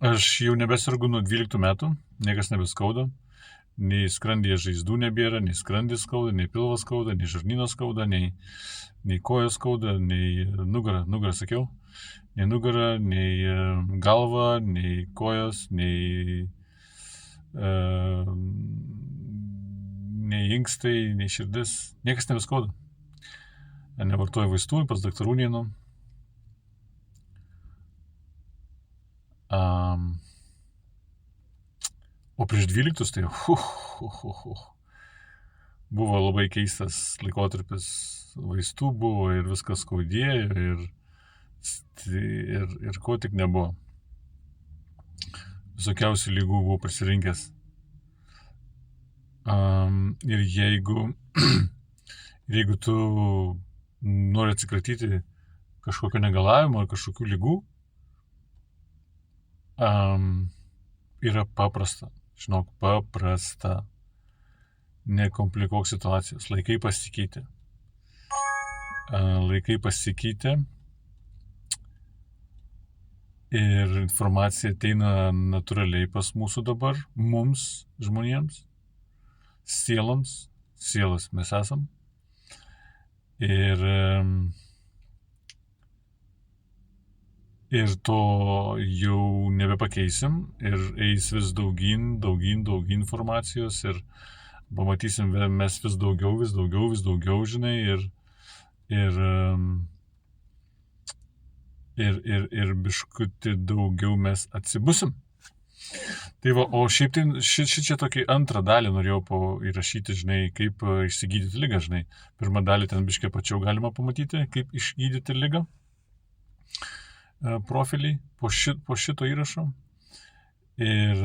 Aš jau nebesergu nuo 12 metų, niekas nebeskauda, nei skrandyje žaizdų nebėra, nei skrandis skauda, nei pilvas skauda, nei žarnynas skauda, nei kojos skauda, nei nugarą sakiau, nei nugarą, nei galva, nei kojos, nei inkstai, nei širdis, niekas nebeskauda. Nevartoju vaistų, pas daktarų neinu. O prieš 12 tai buvo labai keistas laikotarpis, vaistų buvo ir viskas skaudėjo ir ko tik nebuvo. Visokiausių lygų buvau prisirinkęs. Ir jeigu tu nori atsikratyti kažkokio negalavimo ar kažkokių lygų, yra paprasta. Žinok, paprasta. Nekomplikuok situacijos. Laikai pasikeitė. Ir informacija ateina natūraliai pas mūsų dabar, mums, žmonėms, sielas mes esam. Ir to jau nebepakeisim ir eis vis daugyn informacijos ir pamatysim mes vis daugiau, žinai, ir biškutį daugiau mes atsibusim. Tai va, o šiaip tai šičia tokį antrą dalį norėjau įrašyti, žinai, kaip išsigydyti ligą, žinai. Pirmą dalį ten biškį pačiau galima pamatyti, kaip išgydyti ligą. Profilį po šito įrašo. Ir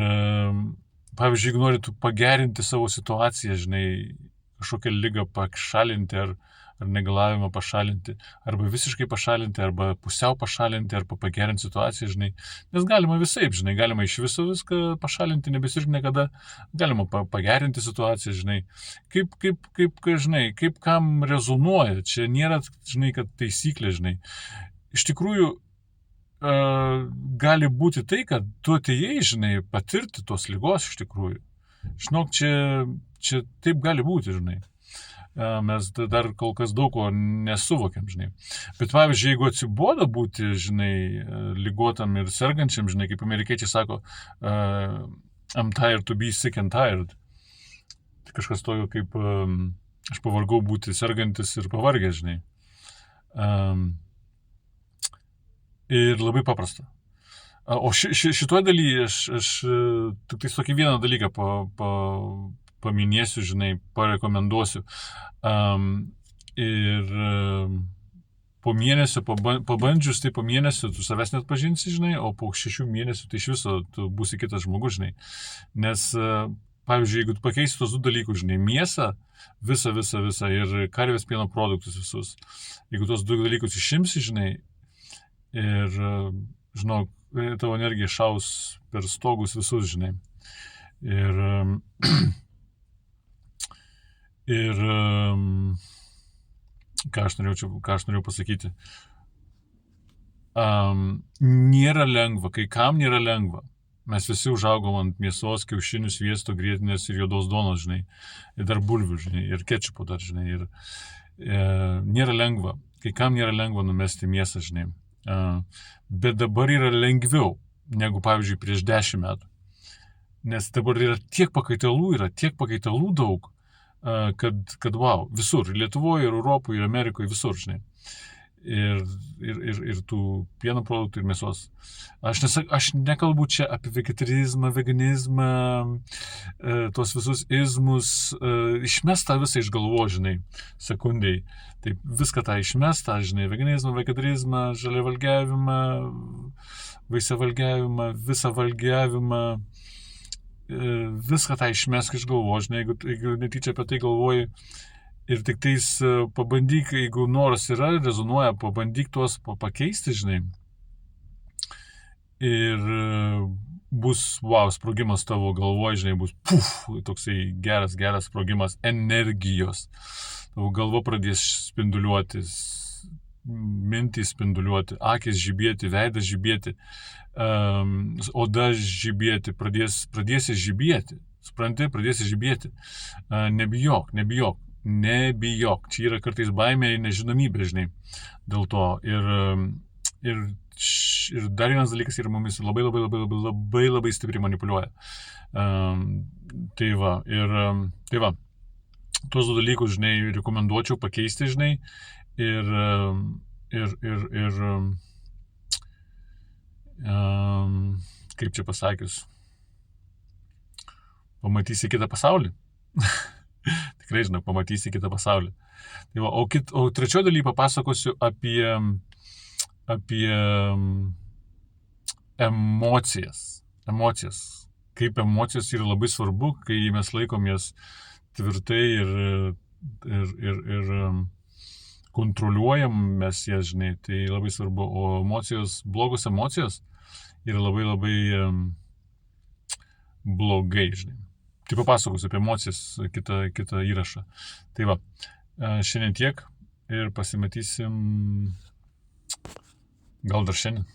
pavyzdžiui, jeigu nori tu pagerinti savo situaciją, žinai, kažkokią ligą pašalinti ar negalavimą pašalinti, arba visiškai pašalinti, arba pusiau pašalinti, arba pagerinti situaciją, žinai. Nes galima visaip, žinai, galima iš viso viską pašalinti, nebesirgti niekada, galima pagerinti situaciją, žinai. Kaip kam rezonuoja, čia nėra, žinai, kad taisyklė, žinai. Iš tikrųjų, gali būti tai, kad tu atėjai, žinai, patirti tos ligos iš tikrųjų. Žinok, čia taip gali būti, žinai. Mes dar kol kas daug ko nesuvokiam, žinai. Bet pavyzdžiui, jeigu atsibodo būti, žinai, ligotam ir sergančiam, žinai, kaip amerikiečiai sako, I'm tired to be sick and tired. Tai kažkas tokio kaip aš pavargau būti sergantis ir pavargęs, žinai. Ir labai paprasta. O šitoj dalyje aš tik tai tokį vieną dalyką paminėsiu, žinai, parekomenduosiu. Ir po mėnesio, pabandžius, tai po mėnesio tu savęs net pažinsi, žinai, o po 6 mėnesių tai iš viso tu būsi kitas žmogus, žinai. Nes, pavyzdžiui, jeigu tu pakeisi tos 2 dalykus, žinai, mėsą, visą ir karvės pieno produktus visus, jeigu tos 2 dalykus išimsi, žinai, ir, žinok, tavo energija šaus per stogus visus, žinai. Ir ką aš norėjau pasakyti. Nėra lengva, kai kam nėra lengva. Mes visi užaugom ant mėsos, kiaušinių, sviesto, grietinės ir juodos duonos, žinai. Ir dar bulvių, žinai, ir kečupo dar, žinai. Ir nėra lengva. Kai kam nėra lengva numesti mėsą, žinai. Bet dabar yra lengviau negu, pavyzdžiui, prieš 10 metų. Nes dabar yra tiek pakaitalų daug, kad wow, visur, ir Lietuvoje, ir Europoje, ir Amerikoje, visur, žinai. Ir tų pieno produktų, ir mėsos. Aš nekalbu čia apie vegetarizmą, veganizmą, tos visus izmus, išmest tą visą iš galvo, žinai, sekundėjai. Taip, viską tą išmest, tą, žinai, veganizmą, vegetarizmą, žaliavalgiavimą, vaisiavalgiavimą, visą valgiavimą, viską tą išmesk iš galvo, žinai, jeigu netyčia apie tai galvoji. Ir tik tais pabandyk, jeigu noras yra, rezonuoja, pabandyk tuos pakeisti, žinai. Ir bus, wow, sprogimas tavo galvoje, žinai, bus toksai geras sprogimas energijos. Tavo galva pradės spinduliuotis mintys spinduliuoti, akis žibėti, veidas žibėti, oda žibėti, pradėsi žibėti. Supranti, pradėsi žibėti. Nebijok. Čia yra kartais baimė ir nežinomybė, žinai, dėl to. Ir dar vienas dalykas yra mumis labai stipriai manipuliuoja. Tai va, tuos du dalykus, žinai, rekomenduočiau pakeisti, žinai, ir kaip čia pasakius, pamatysi kitą pasaulį. Tikrai, žinau, pamatysi kitą pasaulį. Tai va, o trečioje dalyje papasakosiu apie emocijas. Kaip emocijos yra labai svarbu, kai mes laikom jas tvirtai ir kontroliuojam mes jas, žinai, tai labai svarbu. O emocijos, blogos emocijos yra labai blogai, žinai. Tai papasakosiu apie emocijas kitą įrašą. Tai va, šiandien tiek ir pasimatysim gal dar šiandien.